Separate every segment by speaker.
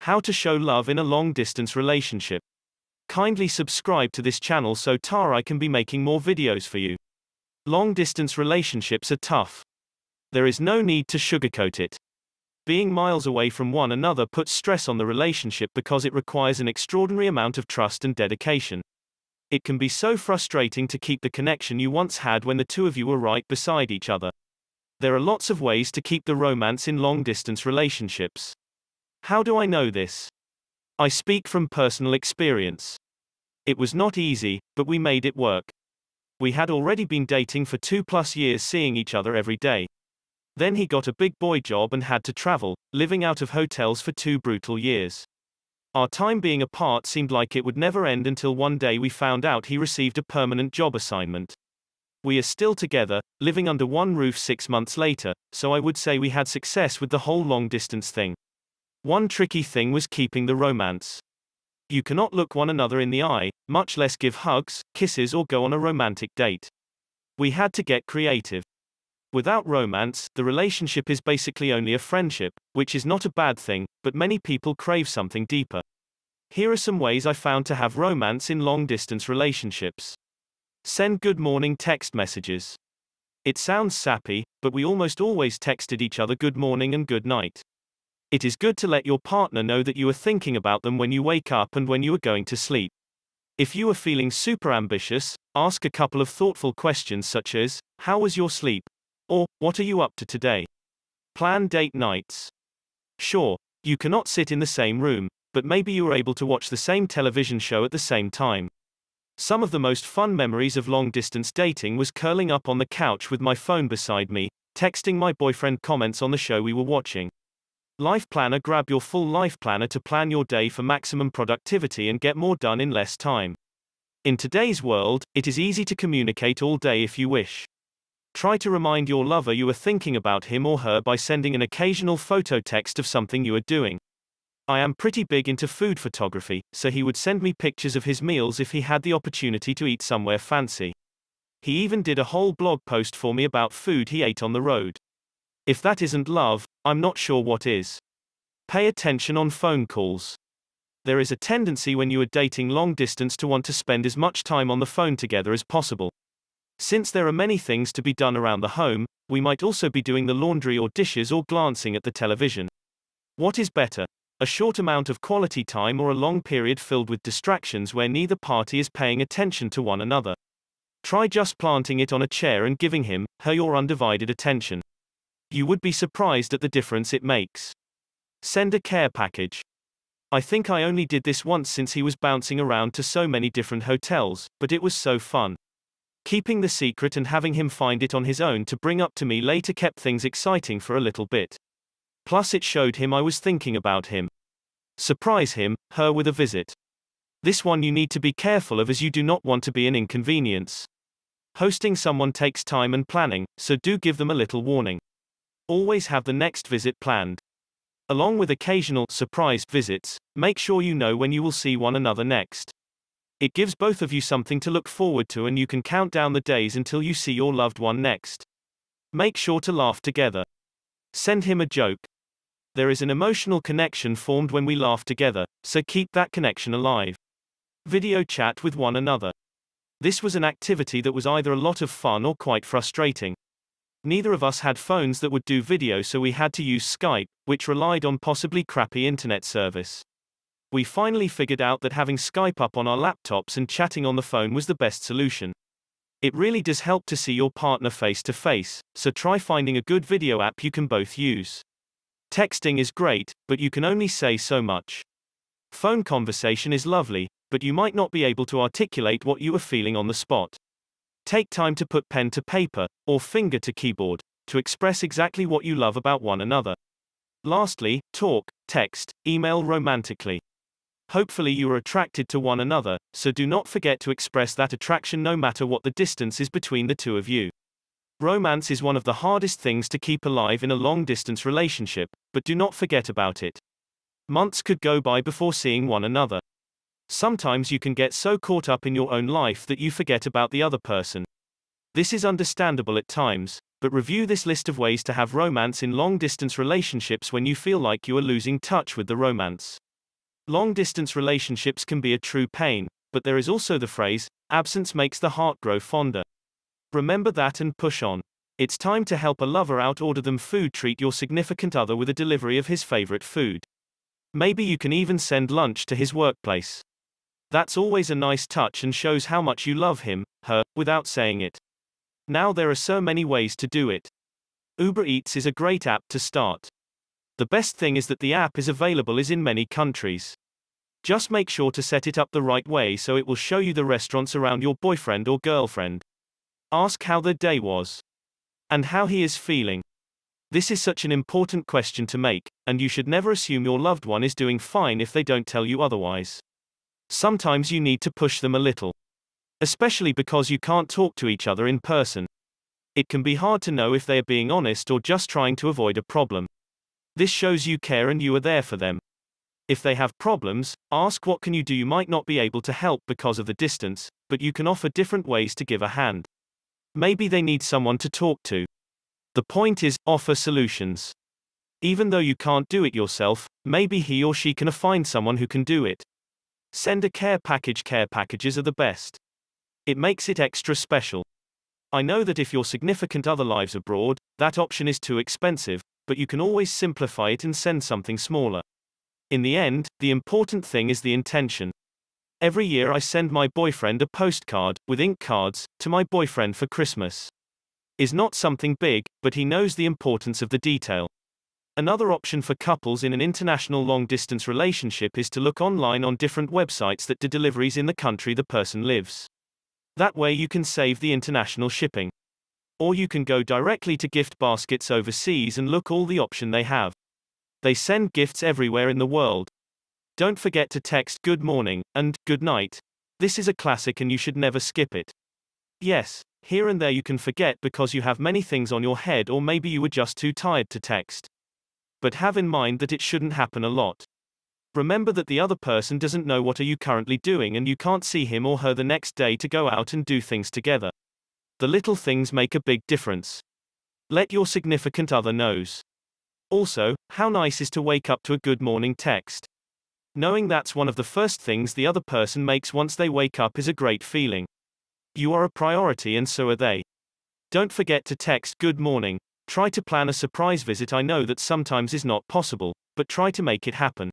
Speaker 1: How to show love in a long-distance relationship. Kindly subscribe to this channel so I can be making more videos for you. Long-distance relationships are tough. There is no need to sugarcoat it. Being miles away from one another puts stress on the relationship because it requires an extraordinary amount of trust and dedication. It can be so frustrating to keep the connection you once had when the two of you were right beside each other. There are lots of ways to keep the romance in long-distance relationships. How do I know this? I speak from personal experience. It was not easy, but we made it work. We had already been dating for 2+ years, seeing each other every day. Then he got a big boy job and had to travel, living out of hotels for 2 brutal years. Our time being apart seemed like it would never end until one day we found out he received a permanent job assignment. We are still together, living under one roof 6 months later, so I would say we had success with the whole long-distance thing. One tricky thing was keeping the romance. You cannot look one another in the eye, much less give hugs, kisses or go on a romantic date. We had to get creative. Without romance, the relationship is basically only a friendship, which is not a bad thing, but many people crave something deeper. Here are some ways I found to have romance in long-distance relationships. Send good morning text messages. It sounds sappy, but we almost always texted each other good morning and good night. It is good to let your partner know that you are thinking about them when you wake up and when you are going to sleep. If you are feeling super ambitious, ask a couple of thoughtful questions such as, "How was your sleep?" Or, "What are you up to today?" Plan date nights. Sure, you cannot sit in the same room, but maybe you are able to watch the same television show at the same time. Some of the most fun memories of long-distance dating was curling up on the couch with my phone beside me, texting my boyfriend comments on the show we were watching. Life Planner. Grab your full life planner to plan your day for maximum productivity and get more done in less time. In today's world, it is easy to communicate all day if you wish. Try to remind your lover you are thinking about him or her by sending an occasional photo text of something you are doing. I am pretty big into food photography, so he would send me pictures of his meals if he had the opportunity to eat somewhere fancy. He even did a whole blog post for me about food he ate on the road. If that isn't love, I'm not sure what is. Pay attention on phone calls. There is a tendency when you are dating long distance to want to spend as much time on the phone together as possible. Since there are many things to be done around the home, we might also be doing the laundry or dishes or glancing at the television. What is better? A short amount of quality time or a long period filled with distractions where neither party is paying attention to one another? Try just planting it on a chair and giving him, her your undivided attention. You would be surprised at the difference it makes. Send a care package. I think I only did this once since he was bouncing around to so many different hotels, but it was so fun. Keeping the secret and having him find it on his own to bring up to me later kept things exciting for a little bit. Plus it showed him I was thinking about him. Surprise him, her with a visit. This one you need to be careful of as you do not want to be an inconvenience. Hosting someone takes time and planning, so do give them a little warning. Always have the next visit planned. Along with occasional surprise visits, make sure you know when you will see one another next. It gives both of you something to look forward to and you can count down the days until you see your loved one next. Make sure to laugh together. Send him a joke. There is an emotional connection formed when we laugh together, so keep that connection alive. Video chat with one another. This was an activity that was either a lot of fun or quite frustrating. Neither of us had phones that would do video, so we had to use Skype, which relied on possibly crappy internet service. We finally figured out that having Skype up on our laptops and chatting on the phone was the best solution. It really does help to see your partner face to face, so try finding a good video app you can both use. Texting is great, but you can only say so much. Phone conversation is lovely, but you might not be able to articulate what you are feeling on the spot. Take time to put pen to paper, or finger to keyboard, to express exactly what you love about one another. Lastly, talk, text, email romantically. Hopefully you are attracted to one another, so do not forget to express that attraction no matter what the distance is between the two of you. Romance is one of the hardest things to keep alive in a long-distance relationship, but do not forget about it. Months could go by before seeing one another. Sometimes you can get so caught up in your own life that you forget about the other person. This is understandable at times, but review this list of ways to have romance in long-distance relationships when you feel like you are losing touch with the romance. Long-distance relationships can be a true pain, but there is also the phrase, absence makes the heart grow fonder. Remember that and push on. It's time to help a lover out. Order them food. Treat your significant other with a delivery of his favorite food. Maybe you can even send lunch to his workplace. That's always a nice touch and shows how much you love him, her, without saying it. Now there are so many ways to do it. Uber Eats is a great app to start. The best thing is that the app is available in many countries. Just make sure to set it up the right way so it will show you the restaurants around your boyfriend or girlfriend. Ask how their day was. And how he is feeling. This is such an important question to make, and you should never assume your loved one is doing fine if they don't tell you otherwise. Sometimes you need to push them a little. Especially because you can't talk to each other in person. It can be hard to know if they are being honest or just trying to avoid a problem. This shows you care and you are there for them. If they have problems, ask what can you do. You might not be able to help because of the distance, but you can offer different ways to give a hand. Maybe they need someone to talk to. The point is, offer solutions. Even though you can't do it yourself, maybe he or she can find someone who can do it. Send a care package. Care packages are the best. It makes it extra special. I know that if your significant other lives abroad, that option is too expensive, but you can always simplify it and send something smaller. In the end, the important thing is the intention. Every year I send my boyfriend a postcard, with ink cards, to my boyfriend for Christmas. Is not something big, but he knows the importance of the detail. Another option for couples in an international long-distance relationship is to look online on different websites that do deliveries in the country the person lives. That way you can save the international shipping. Or you can go directly to gift baskets overseas and look all the option they have. They send gifts everywhere in the world. Don't forget to text good morning and good night. This is a classic and you should never skip it. Yes, here and there you can forget because you have many things on your head or maybe you were just too tired to text. But have in mind that it shouldn't happen a lot. Remember that the other person doesn't know what are you currently doing and you can't see him or her the next day to go out and do things together. The little things make a big difference. Let your significant other knows. Also, how nice is to wake up to a good morning text. Knowing that's one of the first things the other person makes once they wake up is a great feeling. You are a priority and so are they. Don't forget to text good morning. Try to plan a surprise visit. I know that sometimes is not possible, but try to make it happen.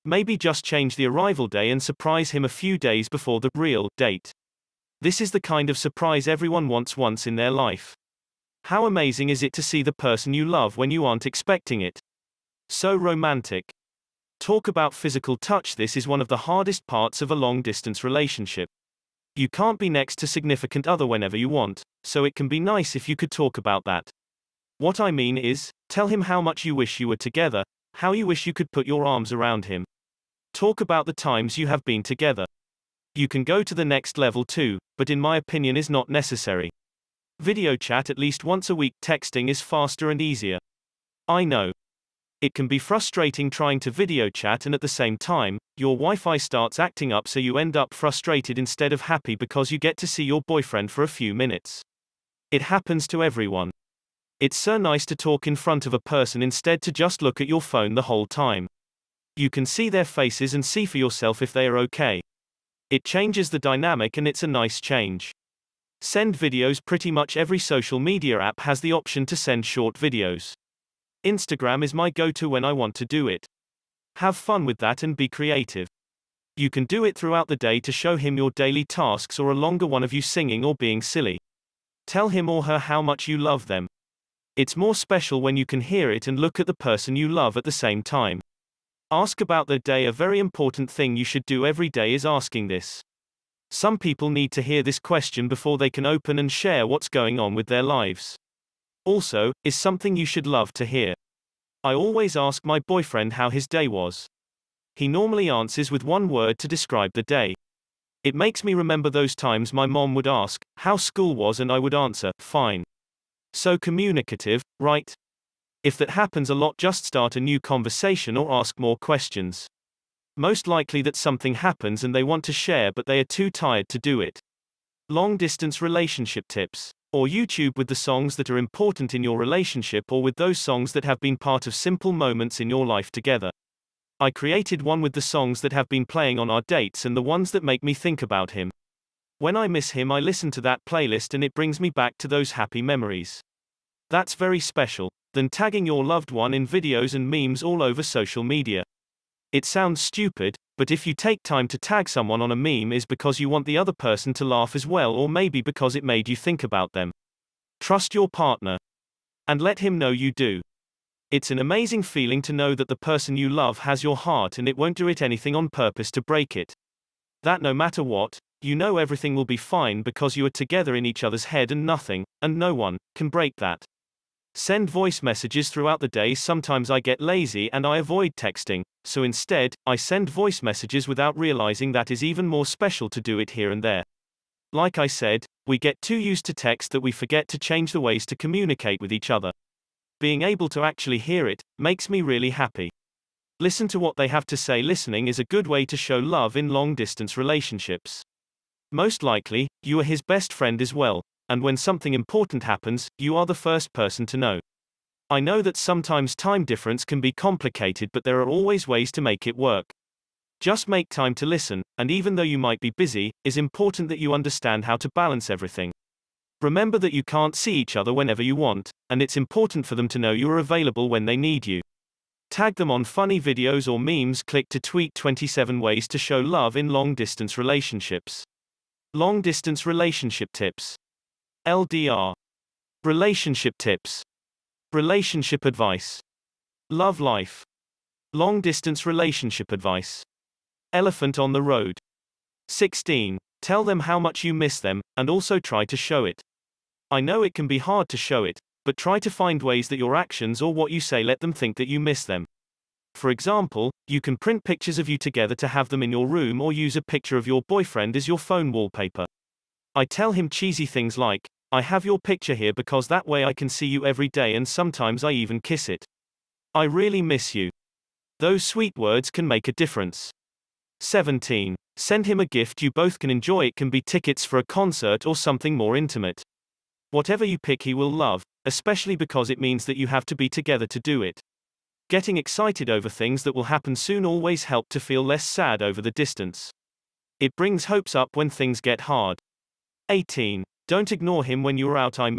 Speaker 1: Maybe just change the arrival day and surprise him a few days before the real date. This is the kind of surprise everyone wants once in their life. How amazing is it to see the person you love when you aren't expecting it? So romantic. Talk about physical touch. This is one of the hardest parts of a long-distance relationship. You can't be next to significant other whenever you want, so it can be nice if you could talk about that. What I mean is, tell him how much you wish you were together, how you wish you could put your arms around him. Talk about the times you have been together. You can go to the next level too, but in my opinion is not necessary. Video chat at least once a week. Texting is faster and easier. I know. It can be frustrating trying to video chat and at the same time, your Wi-Fi starts acting up so you end up frustrated instead of happy because you get to see your boyfriend for a few minutes. It happens to everyone. It's so nice to talk in front of a person instead to just look at your phone the whole time. You can see their faces and see for yourself if they are okay. It changes the dynamic and it's a nice change. Send videos. Pretty much every social media app has the option to send short videos. Instagram is my go-to when I want to do it. Have fun with that and be creative. You can do it throughout the day to show him your daily tasks or a longer one of you singing or being silly. Tell him or her how much you love them. It's more special when you can hear it and look at the person you love at the same time. Ask about their day. A very important thing you should do every day is asking this. Some people need to hear this question before they can open and share what's going on with their lives. Also, is something you should love to hear. I always ask my boyfriend how his day was. He normally answers with one word to describe the day. It makes me remember those times my mom would ask how school was and I would answer, fine. So communicative, right? If that happens a lot, just start a new conversation or ask more questions. Most likely that something happens and they want to share but they are too tired to do it. Long-distance relationship tips. Or YouTube with the songs that are important in your relationship or with those songs that have been part of simple moments in your life together. I created one with the songs that have been playing on our dates and the ones that make me think about him. When I miss him, I listen to that playlist and it brings me back to those happy memories. That's very special, than tagging your loved one in videos and memes all over social media. It sounds stupid, but if you take time to tag someone on a meme is because you want the other person to laugh as well, or maybe because it made you think about them. Trust your partner. And let him know you do. It's an amazing feeling to know that the person you love has your heart and it won't do it anything on purpose to break it. That no matter what, you know everything will be fine because you are together in each other's head and nothing, and no one, can break that. Send voice messages throughout the day. Sometimes I get lazy and I avoid texting, so instead, I send voice messages without realizing that is even more special to do it here and there. Like I said, we get too used to text that we forget to change the ways to communicate with each other. Being able to actually hear it makes me really happy. Listen to what they have to say. Listening is a good way to show love in long-distance relationships. Most likely, you are his best friend as well, and when something important happens, you are the first person to know. I know that sometimes time difference can be complicated, but there are always ways to make it work. Just make time to listen, and even though you might be busy, it's important that you understand how to balance everything. Remember that you can't see each other whenever you want, and it's important for them to know you are available when they need you. Tag them on funny videos or memes. Click to tweet 27 ways to show love in long-distance relationships. Long-distance relationship tips. LDR. Relationship tips. Relationship advice. Love life. Long-distance relationship advice. Elephant on the road. 16. Tell them how much you miss them, and also try to show it. I know it can be hard to show it, but try to find ways that your actions or what you say let them think that you miss them. For example, you can print pictures of you together to have them in your room, or use a picture of your boyfriend as your phone wallpaper. I tell him cheesy things like, "I have your picture here because that way I can see you every day, and sometimes I even kiss it. I really miss you." Those sweet words can make a difference. 17. Send him a gift you both can enjoy. It can be tickets for a concert or something more intimate. Whatever you pick, he will love, especially because it means that you have to be together to do it. Getting excited over things that will happen soon always helps to feel less sad over the distance. It brings hopes up when things get hard. 18. Don't ignore him when you're out. I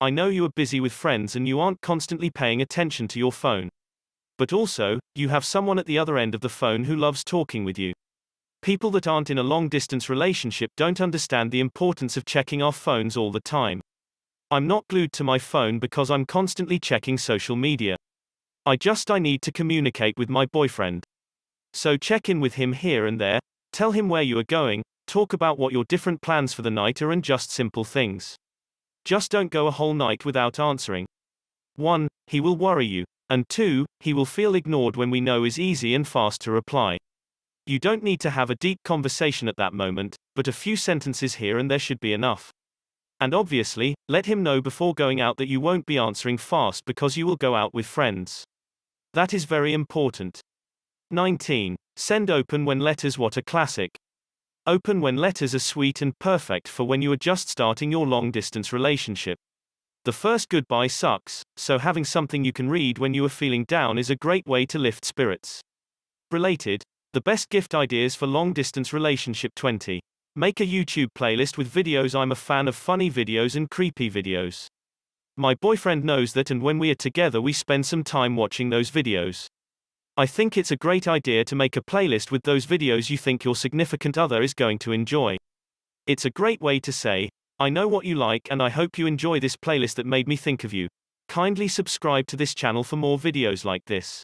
Speaker 1: know you are busy with friends and you aren't constantly paying attention to your phone. But also, you have someone at the other end of the phone who loves talking with you. People that aren't in a long-distance relationship don't understand the importance of checking our phones all the time. I'm not glued to my phone because I'm constantly checking social media. I need to communicate with my boyfriend. So check in with him here and there, tell him where you are going, talk about what your different plans for the night are, and just simple things. Just don't go a whole night without answering. 1. He will worry you. And 2. He will feel ignored when we know is easy and fast to reply. You don't need to have a deep conversation at that moment, but a few sentences here and there should be enough. And obviously, let him know before going out that you won't be answering fast because you will go out with friends. That is very important. 19. Send open when letters. What a classic. Open when letters are sweet and perfect for when you are just starting your long-distance relationship. The first goodbye sucks, so having something you can read when you are feeling down is a great way to lift spirits. Related, the best gift ideas for long-distance relationship. 20. Make a YouTube playlist with videos. I'm a fan of funny videos and creepy videos. My boyfriend knows that, and when we are together we spend some time watching those videos. I think it's a great idea to make a playlist with those videos you think your significant other is going to enjoy. It's a great way to say, "I know what you like and I hope you enjoy this playlist that made me think of you." Kindly subscribe to this channel for more videos like this.